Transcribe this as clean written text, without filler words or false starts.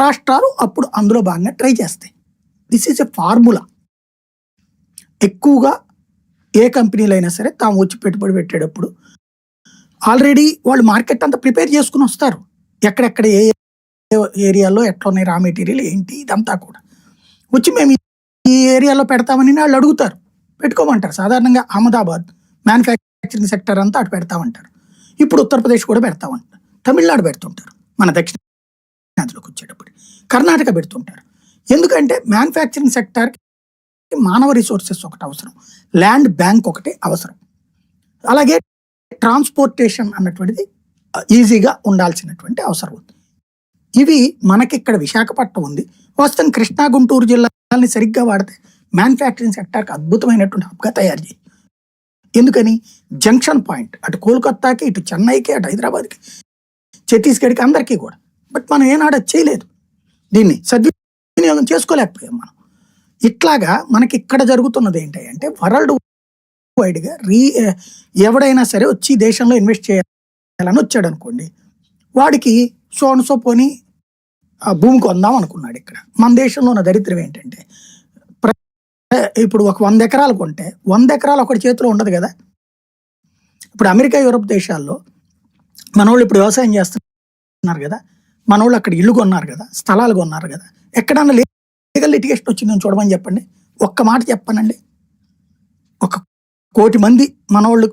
రాష్ట్రాలు అప్పుడు అందులో భాగంగా ట్రై చేస్తాయి. This is a formula. ఎక్కువగా ఏ కంపెనీలైనా సరే తాము వచ్చి పెట్టుబడి పెట్టేటప్పుడు ఆల్రెడీ వాళ్ళు మార్కెట్ అంతా ప్రిపేర్ చేసుకుని వస్తారు. ఎక్కడెక్కడ ఏ ఏరియాలో ఎట్లా ఉన్నాయి రా మెటీరియల్ ఏంటి ఇదంతా కూడా వచ్చి మేము ఈ ఏరియాలో పెడతామని వాళ్ళు అడుగుతారు, పెట్టుకోమంటారు. సాధారణంగా అహ్మదాబాద్ మ్యానుఫ్యాక్చరింగ్ సెక్టర్ అంతా అటు పెడతామంటారు. ఇప్పుడు ఉత్తరప్రదేశ్ కూడా పెడతామంటారు, తమిళనాడు పెడుతుంటారు, మన దక్షిణాదిలోకి వచ్చేటప్పుడు కర్ణాటక పెడుతుంటారు. ఎందుకంటే మ్యానుఫ్యాక్చరింగ్ సెక్టార్కి మానవ రిసోర్సెస్ ఒకటి అవసరం, ల్యాండ్ బ్యాంక్ ఒకటి అవసరం, అలాగే ట్రాన్స్పోర్టేషన్ అన్నటువంటిది ఈజీగా ఉండాల్సినటువంటి అవసరం ఉంది. ఇవి మనకి ఇక్కడ విశాఖపట్నం ఉంది. వాస్తవం కృష్ణా గుంటూరు జిల్లాలని సరిగ్గా వాడితే మ్యానుఫ్యాక్చరింగ్ సెక్టార్కి అద్భుతమైనటువంటి హబ్గా తయారు చేయి. ఎందుకని జంక్షన్ పాయింట్ అటు కోల్కత్తాకి, ఇటు చెన్నైకి, అటు హైదరాబాద్కి, ఛత్తీస్గఢ్కి, అందరికీ కూడా. బట్ మనం ఏనాడు చేయలేదు, దీన్ని సద్వినియోగం చేసుకోలేకపోయాం మనం. ఇట్లాగా మనకి ఇక్కడ జరుగుతున్నది ఏంటంటే వరల్డ్ వైడ్గా ఎవడైనా సరే వచ్చి దేశంలో ఇన్వెస్ట్ చేయాలని వచ్చాడు అనుకోండి, వాడికి సో పోని భూమి కొందాం అనుకున్నాడు. ఇక్కడ మన దేశంలో ఉన్న దరిద్రం ఏంటంటే ఇప్పుడు ఒక 100 ఎకరాలు కొంటే 100 ఎకరాలు ఒకటి చేతిలో ఉండదు కదా. ఇప్పుడు అమెరికా, యూరోప్ దేశాల్లో మనోళ్ళు ఇప్పుడు వ్యవసాయం చేస్తున్నారు కదా, మనోళ్ళు అక్కడ ఇల్లు కొన్నారు కదా, స్థలాలు కొన్నారు కదా. ఎక్కడన్నా లీగల్ లిటిగేషన్ వచ్చిందని చూడమని చెప్పండి. ఒక్క మాట చెప్పానండి, 1 కోటి మంది మనోళ్ళు